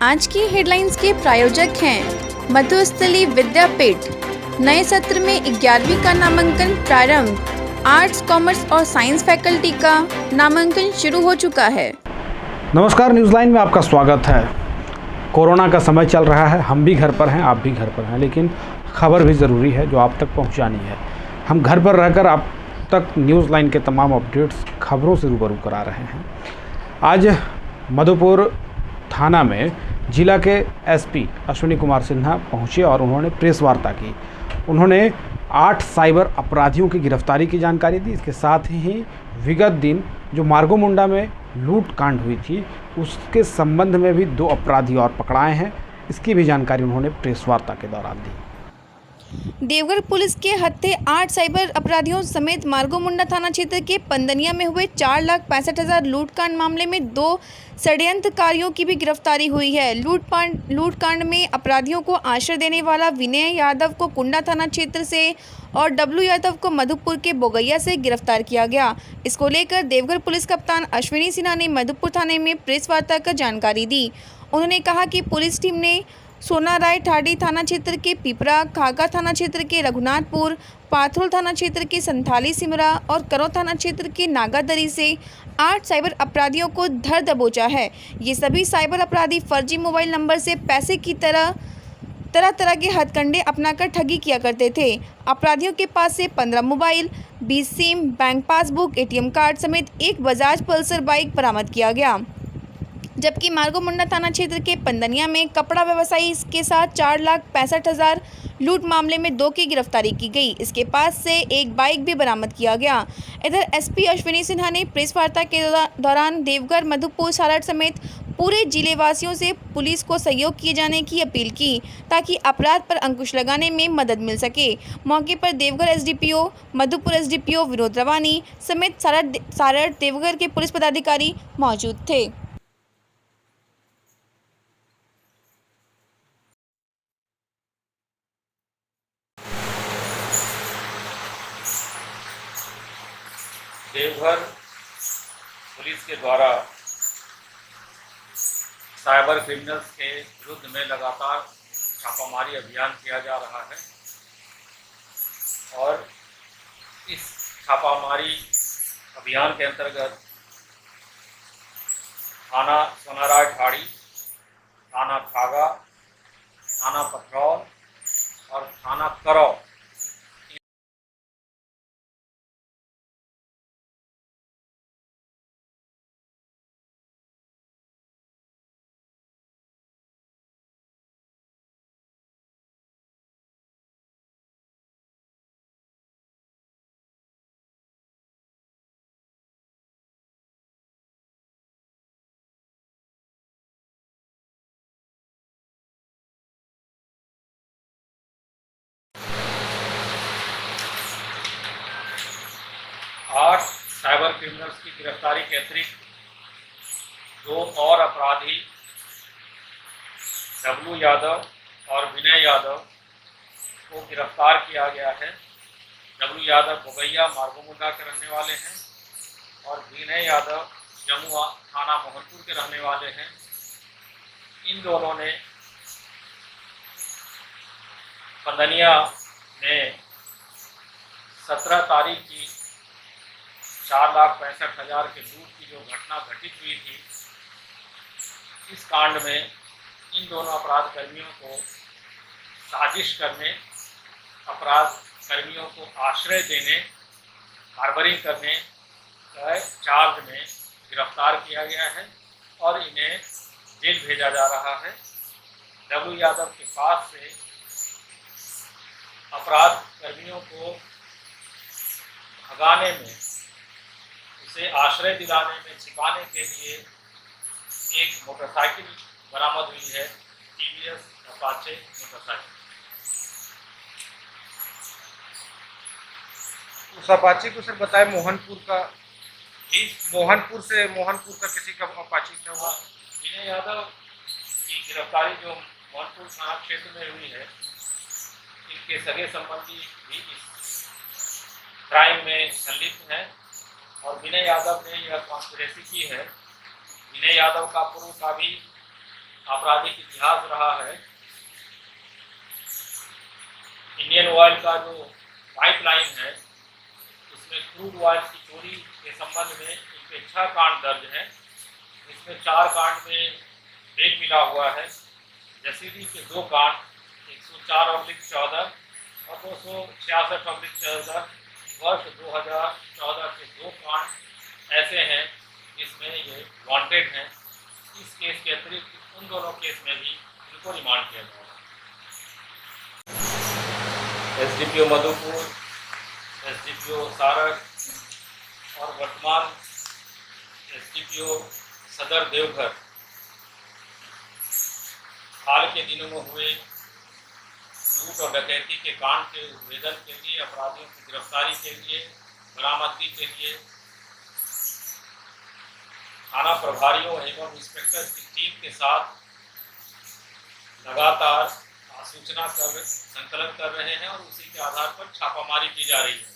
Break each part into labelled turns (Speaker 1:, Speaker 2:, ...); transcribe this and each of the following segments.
Speaker 1: आज की हेडलाइंस के प्रायोजक हैं मधुस्थली विद्यापीठ। नए सत्र में 11वीं का नामांकन प्रारंभ। आर्ट्स, कॉमर्स और साइंस फैकल्टी का नामांकन शुरू हो चुका है।
Speaker 2: नमस्कार, न्यूज़ लाइन में आपका स्वागत है। कोरोना का समय चल रहा है, हम भी घर पर हैं, आप भी घर पर हैं, लेकिन खबर भी ज़रूरी है जो आप तक पहुंचानी है। हम घर पर रहकर आप तक न्यूज़ लाइन के तमाम अपडेट्स खबरों से रूबरू करा रहे हैं। आज मधुपुर थाना में जिला के एसपी अश्विनी कुमार सिन्हा पहुंचे और उन्होंने प्रेस वार्ता की। उन्होंने 8 साइबर अपराधियों की गिरफ्तारी की जानकारी दी। इसके साथ ही विगत दिन जो मार्गोमुंडा में लूट कांड हुई थी उसके संबंध में भी 2 अपराधी और पकड़ाए हैं। इसकी भी जानकारी उन्होंने प्रेस वार्ता के दौरान दी।
Speaker 1: देवघर पुलिस के हत्थे 8 साइबर अपराधियों समेत मार्गोमुंडा थाना क्षेत्र के पंदनिया में हुए 4,65,000 लूटकांड मामले में 2 षड्यंत्रकारियों की भी गिरफ्तारी हुई है। लूटकांड में अपराधियों को आश्रय देने वाला विनय यादव को कुंडा थाना क्षेत्र से और डब्लू यादव को मधुपुर के बोगैया से गिरफ्तार किया गया। इसको लेकर देवघर पुलिस कप्तान अश्विनी सिन्हा ने मधुपुर थाने में प्रेस वार्ता कर जानकारी दी। उन्होंने कहा कि पुलिस टीम ने सोनाराय ठाड़ी थाना क्षेत्र के पिपरा, खागा थाना क्षेत्र के रघुनाथपुर, पाथुल थाना क्षेत्र के संथाली सिमरा और करो थाना क्षेत्र के नागादरी से 8 साइबर अपराधियों को धर दबोचा है। ये सभी साइबर अपराधी फर्जी मोबाइल नंबर से पैसे की तरह के हथकंडे अपनाकर ठगी किया करते थे। अपराधियों के पास से 15 mobile, 20 SIM, bank passbook, ATM card समेत एक बजाज पल्सर बाइक बरामद किया गया। जबकि मार्गोमुंडा थाना क्षेत्र के पंदनिया में कपड़ा व्यवसायी के साथ 4,65,000 लूट मामले में 2 की गिरफ्तारी की गई। इसके पास से एक बाइक भी बरामद किया गया। इधर एसपी अश्विनी सिन्हा ने प्रेस वार्ता के दौरान देवघर, मधुपुर, सारठ समेत पूरे जिले वासियों से पुलिस को सहयोग किए जाने की अपील की ताकि अपराध पर अंकुश लगाने में मदद मिल सके। मौके पर देवघर एसडीपीओ, मधुपुर एसडीपीओ विनोद रवानी समेत सारठ देवघर के पुलिस पदाधिकारी मौजूद थे।
Speaker 3: देवघर पुलिस के द्वारा साइबर क्रिमिनल्स के विरुद्ध में लगातार छापामारी अभियान किया जा रहा है और इस छापामारी अभियान के अंतर्गत थाना सोनाराय ठाड़ी, थाना खागा, थाना पथरौल और थाना करौ आठ साइबर क्रिमिनल्स की गिरफ्तारी के अतिरिक्त 2 और अपराधी डब्लू यादव और विनय यादव को गिरफ्तार किया गया है। डब्लू यादव बोगैया मार्गोमुंडा के रहने वाले हैं और विनय यादव जमुआ थाना मोहनपुर के रहने वाले हैं। इन दोनों ने पंदनिया में 17 तारीख की 4,65,000 के लूट की जो घटना घटित हुई थी, इस कांड में इन दोनों अपराध कर्मियों को साजिश करने, अपराध कर्मियों को आश्रय देने, हार्बरिंग करने का चार्ज में गिरफ्तार किया गया है और इन्हें जेल भेजा जा रहा है। डब्लू यादव के पास से अपराध कर्मियों को भगाने में, उसे आश्रय दिलाने में, छिपाने के लिए एक मोटरसाइकिल बरामद हुई है, टीवीएस अपाचे मोटरसाइकिल।
Speaker 4: उस अपाची को सर बताए मोहनपुर का किसी का अपाची था हुआ।
Speaker 3: विनय यादव की गिरफ्तारी जो मोहनपुर थाना क्षेत्र में हुई है, इनके सगे संबंधी भी इस क्राइम में संलिप्त हैं और विनय यादव ने यह कॉन्स्पिरेसी की है। विनय यादव का पूर्व का भी आपराधिक इतिहास रहा है। इंडियन ऑयल का जो पाइपलाइन है उसमें क्रूड ऑयल की चोरी के संबंध में इनके 6 कांड दर्ज हैं। इसमें 4 कांड में बेल मिला हुआ है। जसीडी के 2 कांड 104/14 और 266/14 वर्ष 2014 के 2 कांड ऐसे हैं जिसमें ये वांटेड हैं। इस केस के अतिरिक्त उन दोनों केस में भी इनको रिमांड किया गया है। एसडीपीओ मधुपुर, एसडीपीओ सारक और वर्तमान एसडीपीओ सदर देवघर हाल के दिनों में हुए लूट और डकैती के कांड के उद्भेदन के लिए, अपराधियों की गिरफ्तारी के लिए, बरामदगी के लिए थाना प्रभारियों एवं इंस्पेक्टर की टीम के साथ लगातार सूचना संकलन कर रहे हैं और उसी के आधार पर छापामारी की जा रही है।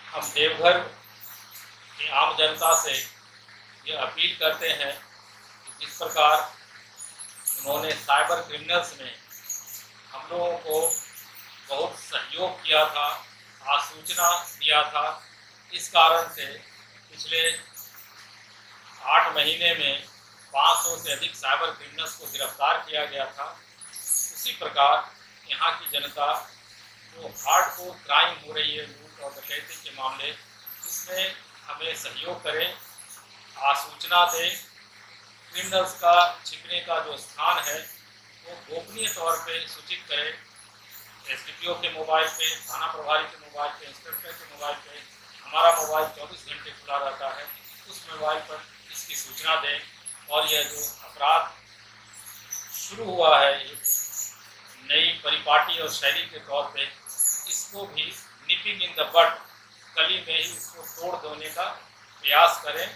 Speaker 3: हम देवघर की आम जनता से ये अपील करते हैं कि जिस प्रकार उन्होंने साइबर क्रिमिनल्स में हम लोगों को बहुत सहयोग किया था, आसूचना दिया था, इस कारण से पिछले 8 महीने में 500 से अधिक साइबर क्रिमिनल्स को गिरफ्तार किया गया था। उसी प्रकार यहाँ की जनता जो हार्डकोर क्राइम हो रही है, लूट और डकैती के मामले, उसमें हमें सहयोग करें, आसूचना दें। क्रिमिनल्स का छिपने का जो स्थान है वो गोपनीय तौर पे सूचित करें। एसडीपीओ के मोबाइल पे, थाना प्रभारी के मोबाइल पे, इंस्पेक्टर के मोबाइल पे, हमारा मोबाइल 24 घंटे खुला रहता है, उस मोबाइल पर इसकी सूचना दें। और यह जो अपराध शुरू हुआ है नई परिपाटी और शैली के तौर पे, इसको भी निपिंग इन द बड, कली में ही इसको तोड़ देने का प्रयास करें।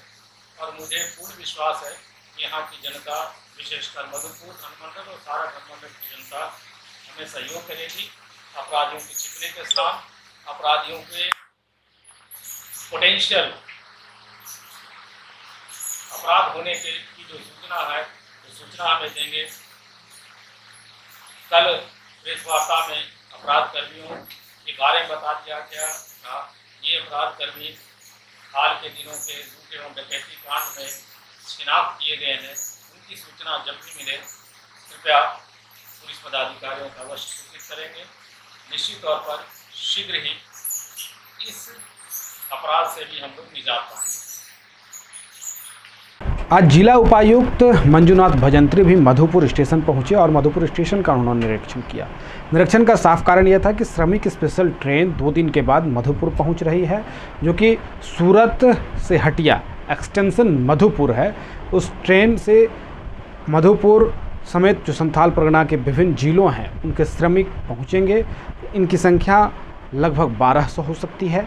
Speaker 3: और मुझे पूर्ण विश्वास है कि यहाँ की जनता, विशेषकर मधुपुर अनुमंडल और सारा अनुमंडल की जनता हमें सहयोग करेगी। अपराधियों के छिपने के स्थान, अपराधियों के पोटेंशियल अपराध होने की जो सूचना है वो सूचना हमें देंगे। कल प्रेस वार्ता में अपराध कर्मियों के बारे में बता दिया गया था। ये अपराध कर्मी हाल के दिनों के लूट एवं डकैती कांड में शिनाख्त किए गए हैं। उनकी सूचना जब भी मिले कृपया पुलिस पदाधिकारियों का अवश्य सूचित करेंगे। निश्चित तौर पर शीघ्र ही इस अपराध से भी हम लोग निजात पाएंगे।
Speaker 2: आज जिला उपायुक्त मंजुनाथ भजंत्री भी मधुपुर स्टेशन पहुंचे और मधुपुर स्टेशन का उन्होंने निरीक्षण किया। निरीक्षण का साफ कारण यह था कि श्रमिक स्पेशल ट्रेन 2 दिन के बाद मधुपुर पहुंच रही है, जो कि सूरत से हटिया एक्सटेंशन मधुपुर है। उस ट्रेन से मधुपुर समेत जो संथाल परगना के विभिन्न जिलों हैं उनके श्रमिक पहुँचेंगे। इनकी संख्या लगभग 1200 हो सकती है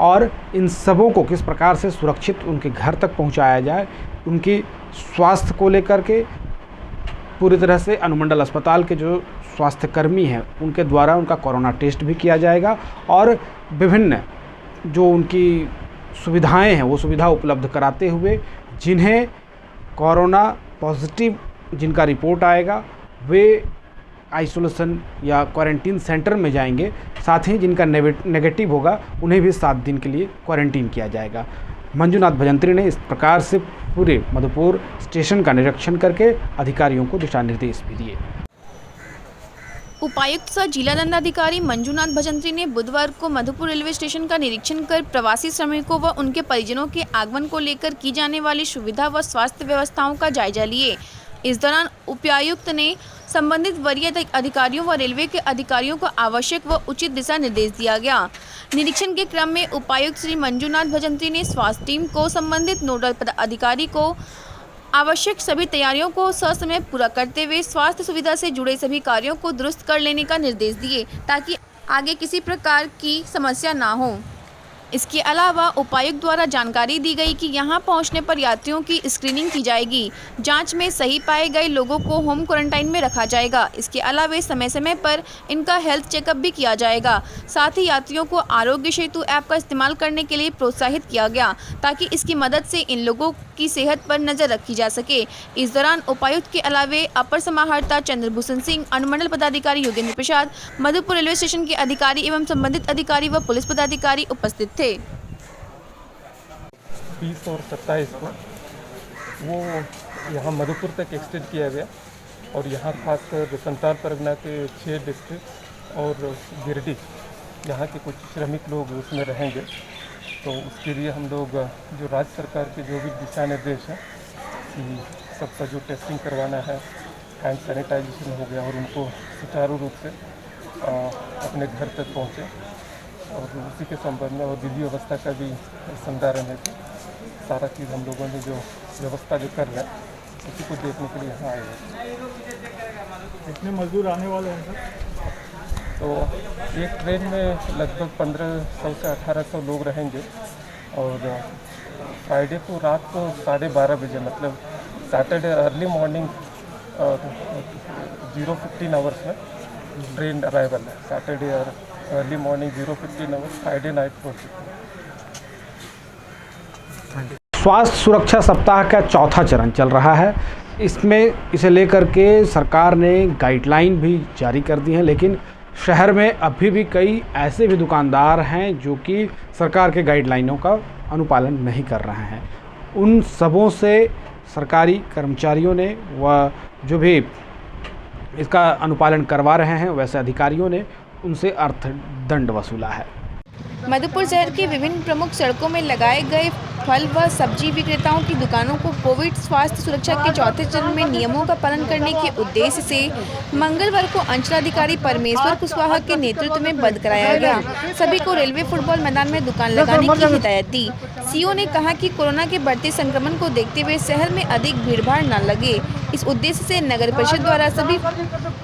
Speaker 2: और इन सबों को किस प्रकार से सुरक्षित उनके घर तक पहुंचाया जाए, उनकी स्वास्थ्य को लेकर के पूरी तरह से अनुमंडल अस्पताल के जो स्वास्थ्यकर्मी हैं उनके द्वारा उनका कोरोना टेस्ट भी किया जाएगा और विभिन्न जो उनकी सुविधाएं हैं वो सुविधा उपलब्ध कराते हुए जिन्हें कोरोना पॉजिटिव जिनका रिपोर्ट आएगा वे आइसोलेशन या क्वारंटीन सेंटर में जाएंगे। साथ ही जिनका नेगेटिव होगा उन्हें भी 7 दिन के लिए क्वारंटीन किया जाएगा। मंजुनाथ भजंत्री ने इस प्रकार से पूरे मधुपुर स्टेशन का निरीक्षण करके अधिकारियों को दिशा निर्देश भी दिए।
Speaker 1: उपायुक्त सह जिला दंडाधिकारी मंजुनाथ भजंत्री ने बुधवार को मधुपुर रेलवे स्टेशन का निरीक्षण कर प्रवासी श्रमिकों व उनके परिजनों के आगमन को लेकर की जाने वाली सुविधा व स्वास्थ्य व्यवस्थाओं का जायजा लिए। इस दौरान उपायुक्त ने संबंधित वरीय अधिकारियों व रेलवे के अधिकारियों को आवश्यक व उचित दिशा निर्देश दिया गया। निरीक्षण के क्रम में उपायुक्त श्री मंजुनाथ भजंत्री ने स्वास्थ्य टीम को संबंधित नोडल अधिकारी को आवश्यक सभी तैयारियों को ससमय पूरा करते हुए स्वास्थ्य सुविधा से जुड़े सभी कार्यों को दुरुस्त कर लेने का निर्देश दिए ताकि आगे किसी प्रकार की समस्या ना हो। इसके अलावा उपायुक्त द्वारा जानकारी दी गई कि यहां पहुंचने पर यात्रियों की स्क्रीनिंग की जाएगी। जांच में सही पाए गए लोगों को होम क्वारंटाइन में रखा जाएगा। इसके अलावा समय समय पर इनका हेल्थ चेकअप भी किया जाएगा। साथ ही यात्रियों को आरोग्य सेतु ऐप का इस्तेमाल करने के लिए प्रोत्साहित किया गया ताकि इसकी मदद से इन लोगों की सेहत पर नजर रखी जा सके। इस दौरान उपायुक्त के अलावे अपर समाहर्ता चंद्रभूषण सिंह, अनुमंडल पदाधिकारी योगेंद्र प्रसाद, मधुपुर रेलवे स्टेशन के अधिकारी एवं संबंधित अधिकारी व पुलिस पदाधिकारी उपस्थित थे।
Speaker 5: 20 और 27 को वो यहाँ मधुपुर तक एक्सटेंड किया गया और यहाँ खासकर संताल परगना के 6 डिस्ट्रिक्ट और गिरिडीह यहाँ के कुछ श्रमिक लोग उसमें रहेंगे। तो उसके लिए हम लोग जो राज्य सरकार के जो भी दिशा निर्देश हैं कि सबका जो टेस्टिंग करवाना है, हैंड सैनिटाइजेशन हो गया और उनको सुचारू रूप से अपने घर तक पहुँचे और उसी के संबंध में और विधि व्यवस्था का भी संधारण है कि सारा चीज़ हम लोगों ने जो व्यवस्था जो कर रहे हैं उसी को देखने के लिए यहाँ आए हैं।
Speaker 6: कितने मजदूर आने वाले हैं सर?
Speaker 5: तो एक ट्रेन में लगभग 1500 से 1800 लोग रहेंगे और फ्राइडे को रात को 12:30 बजे मतलब सैटरडे अर्ली मॉर्निंग 0:15 आवर्स में ट्रेन अराइवल है। Saturday early morning 0:15 hours, Friday night पहुँचे।
Speaker 2: स्वास्थ्य सुरक्षा सप्ताह का चौथा चरण चल रहा है। इसमें इसे लेकर के सरकार ने गाइडलाइन भी जारी कर दी है, लेकिन शहर में अभी भी कई ऐसे भी दुकानदार हैं जो कि सरकार के गाइडलाइनों का अनुपालन नहीं कर रहे हैं। उन सबों से सरकारी कर्मचारियों ने व जो भी इसका अनुपालन करवा रहे हैं वैसे अधिकारियों ने उनसे अर्थदंड वसूला है।
Speaker 1: मधुपुर शहर के विभिन्न प्रमुख सड़कों में लगाए गए फल व सब्जी विक्रेताओं की दुकानों को कोविड स्वास्थ्य सुरक्षा के चौथे चरण में नियमों का पालन करने के उद्देश्य से मंगलवार को अंचलाधिकारी परमेश्वर कुशवाहा के नेतृत्व में बंद कराया गया। सभी को रेलवे फुटबॉल मैदान में दुकान लगाने की हिदायत दी। सीओ ने कहा कि कोरोना के बढ़ते संक्रमण को देखते हुए शहर में अधिक भीड़भाड़ न लगे, इस उद्देश्य से नगर परिषद द्वारा सभी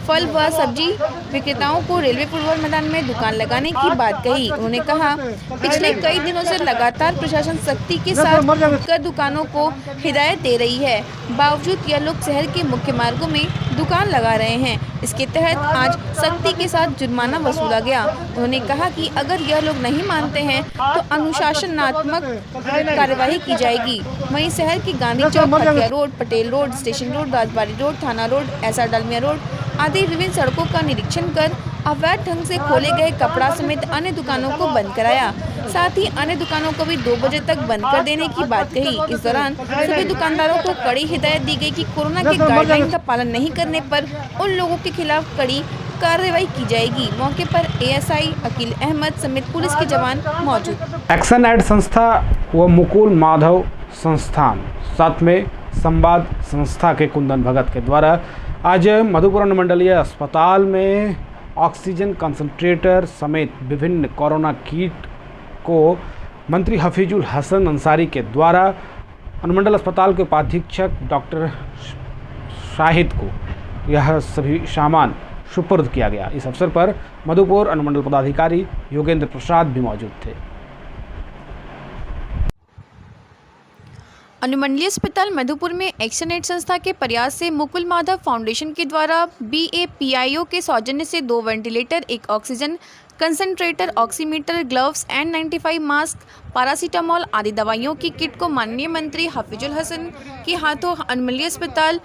Speaker 1: फल व सब्जी विक्रेताओं को रेलवे फुटबॉल मैदान में दुकान लगाने की बात कही। उन्होंने कहा, पिछले कई दिनों से लगातार प्रशासन सख्ती के साथ कर दुकानों को हिदायत दे रही है, बावजूद यह लोग शहर के मुख्य मार्गों में दुकान लगा रहे हैं। इसके तहत आज सख्ती के साथ जुर्माना वसूला गया। उन्होंने कहा कि अगर यह लोग नहीं मानते हैं तो अनुशासनात्मक कार्यवाही की जाएगी। वहीं शहर की Gandhi Chowk, Hatia Road, Patel Road, Station Road, Rajbari Road, Thana Road, SR Dalmia Road आदि विभिन्न सड़कों का निरीक्षण कर अवैध ढंग से खोले गए कपड़ा समेत अन्य दुकानों को बंद कराया। साथ ही अन्य दुकानों को भी 2 बजे तक बंद कर देने की बात कही। इस दौरान सभी दुकानदारों को कड़ी हिदायत दी गई कि कोरोना के गाइडलाइन का पालन नहीं करने पर उन लोगों के खिलाफ कड़ी कार्रवाई की जाएगी। मौके पर एएसआई अकील अहमद समेत पुलिस के जवान मौजूद।
Speaker 2: एक्शन एड संस्था व मुकुल माधव संस्थान, साथ में संवाद संस्था के कुंदन भगत के द्वारा आज मधुपुर अनुमंडलीय अस्पताल में ऑक्सीजन कंसंट्रेटर समेत विभिन्न कोरोना किट को मंत्री हफीजुल हसन अंसारी के द्वारा अनुमंडल अस्पताल के उपाधीक्षक डॉक्टर शाहिद को यह सभी सामान सुपुर्द किया गया। इस अवसर पर मधुपुर अनुमंडल पदाधिकारी योगेंद्र प्रसाद भी मौजूद थे।
Speaker 1: अनुमंडलीय अस्पताल मधुपुर में एक्शन एड संस्था के प्रयास से मुकुल माधव फाउंडेशन के द्वारा BAPIO के सौजन्य से 2 ventilator, 1 oxygen concentrator, oximeter, gloves, N95 mask, paracetamol आदि दवाइयों की किट को माननीय मंत्री हफीजुल हसन के हाथों अनुमंडलीय अस्पताल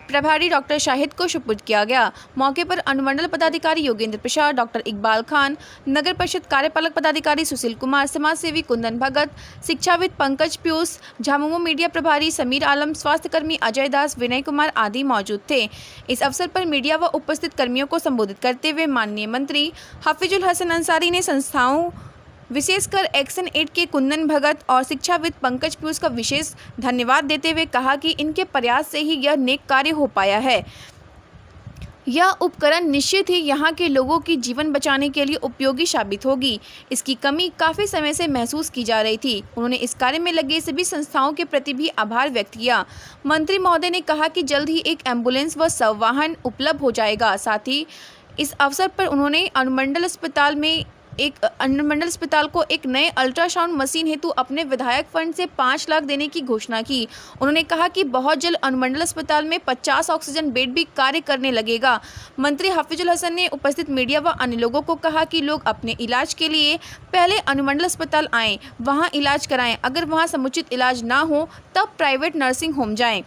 Speaker 1: प्रभारी डॉक्टर शाहिद को सुपुर्द किया गया। मौके पर अनुमंडल पदाधिकारी योगेंद्र प्रसाद, डॉक्टर इकबाल खान, नगर परिषद कार्यपालक पदाधिकारी सुशील कुमार, समाज सेवी कुंदन भगत, शिक्षाविद पंकज पीयूष, झामुमो मीडिया प्रभारी समीर आलम, स्वास्थ्यकर्मी अजय दास, विनय कुमार आदि मौजूद थे। इस अवसर पर मीडिया व उपस्थित कर्मियों को संबोधित करते हुए माननीय मंत्री हफीजुल हसन अंसारी ने संस्थाओं विशेषकर एक्शन एड के कुंदन भगत और शिक्षाविद पंकज पीयूष का विशेष धन्यवाद देते हुए कहा कि इनके प्रयास से ही यह नेक कार्य हो पाया है। यह उपकरण निश्चित ही यहाँ के लोगों की जीवन बचाने के लिए उपयोगी साबित होगी। इसकी कमी काफ़ी समय से महसूस की जा रही थी। उन्होंने इस कार्य में लगे सभी संस्थाओं के प्रति भी आभार व्यक्त किया। मंत्री महोदय ने कहा कि जल्द ही एक एम्बुलेंस व शव वाहन उपलब्ध हो जाएगा। साथ ही इस अवसर पर उन्होंने अनुमंडल अस्पताल में एक अनुमंडल अस्पताल को एक नए अल्ट्रासाउंड मशीन हेतु अपने विधायक फंड से 5 लाख देने की घोषणा की। उन्होंने कहा कि बहुत जल्द अनुमंडल अस्पताल में 50 ऑक्सीजन बेड भी कार्य करने लगेगा। मंत्री हफीजुल हसन ने उपस्थित मीडिया व अन्य लोगों को कहा कि लोग अपने इलाज के लिए पहले अनुमंडल अस्पताल आएं, वहां इलाज कराएं। अगर वहां समुचित इलाज ना हो तब प्राइवेट नर्सिंग होम जाएं।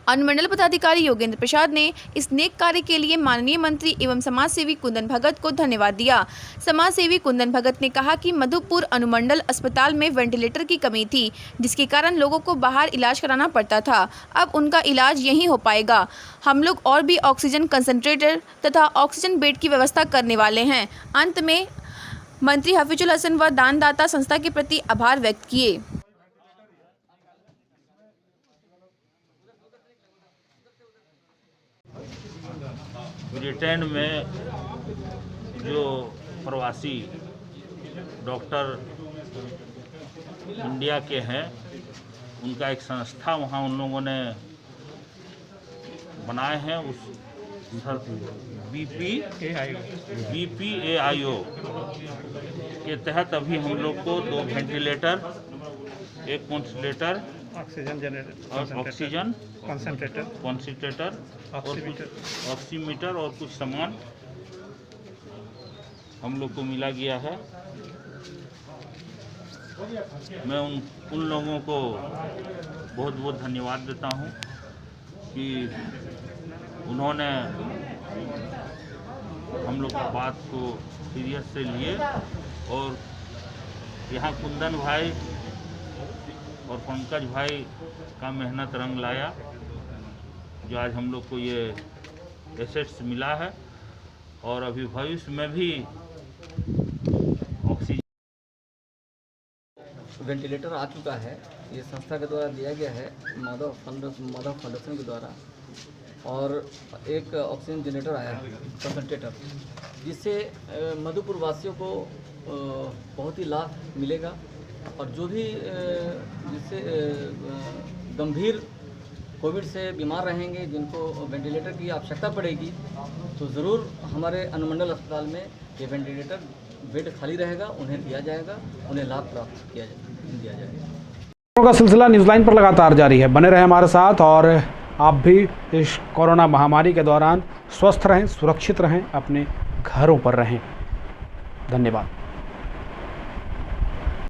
Speaker 1: अनुमंडल पदाधिकारी योगेंद्र प्रसाद ने इस नेक कार्य के लिए माननीय मंत्री एवं समाज सेवी कुंदन भगत को धन्यवाद दिया। समाज सेवी कुंदन भगत ने कहा कि मधुपुर अनुमंडल अस्पताल में वेंटिलेटर की कमी थी, जिसके कारण लोगों को बाहर इलाज कराना पड़ता था। अब उनका इलाज यहीं हो पाएगा। हम लोग और भी ऑक्सीजन कंसंट्रेटर तथा ऑक्सीजन बेड की व्यवस्था करने वाले हैं। अंत में मंत्री हफीजुल हसन व दानदाता संस्था के प्रति आभार व्यक्त किए।
Speaker 6: ब्रिटेन में जो प्रवासी डॉक्टर इंडिया के हैं, उनका एक संस्था वहाँ उन लोगों ने बनाए हैं। उस BPAIO के तहत अभी हम लोग को 2 वेंटिलेटर, 1 कॉन्सनट्रेटर,
Speaker 4: ऑक्सीजन जनरेटर,
Speaker 6: और ऑक्सीजन
Speaker 4: कॉन्सेंट्रेटर,
Speaker 6: और कुछ ऑक्सीमीटर और कुछ सामान हम लोग को मिला गया है। मैं उन लोगों को बहुत बहुत धन्यवाद देता हूं कि उन्होंने हम लोग की बात को सीरियस से लिए और यहाँ कुंदन भाई और पंकज भाई का मेहनत रंग लाया, जो आज हम लोग को ये एसेट्स मिला है। और अभी भविष्य में भी ऑक्सीजन
Speaker 7: वेंटिलेटर आ चुका है। ये संस्था के द्वारा दिया गया है, माधव फाउंडेशन के द्वारा, और एक ऑक्सीजन जनरेटर आया है, कंसंट्रेटर, जिससे मधुपुर वासियों को बहुत ही लाभ मिलेगा। और जो भी जिससे गंभीर कोविड से बीमार रहेंगे, जिनको वेंटिलेटर की आवश्यकता पड़ेगी, तो ज़रूर हमारे अनुमंडल अस्पताल में ये वेंटिलेटर बेड खाली रहेगा, उन्हें दिया जाएगा, उन्हें लाभ प्राप्त दिया जाएगा।
Speaker 2: का सिलसिला न्यूज़लाइन पर लगातार जारी है। बने रहें हमारे साथ और आप भी इस कोरोना महामारी के दौरान स्वस्थ रहें, सुरक्षित रहें, अपने घरों पर रहें। धन्यवाद।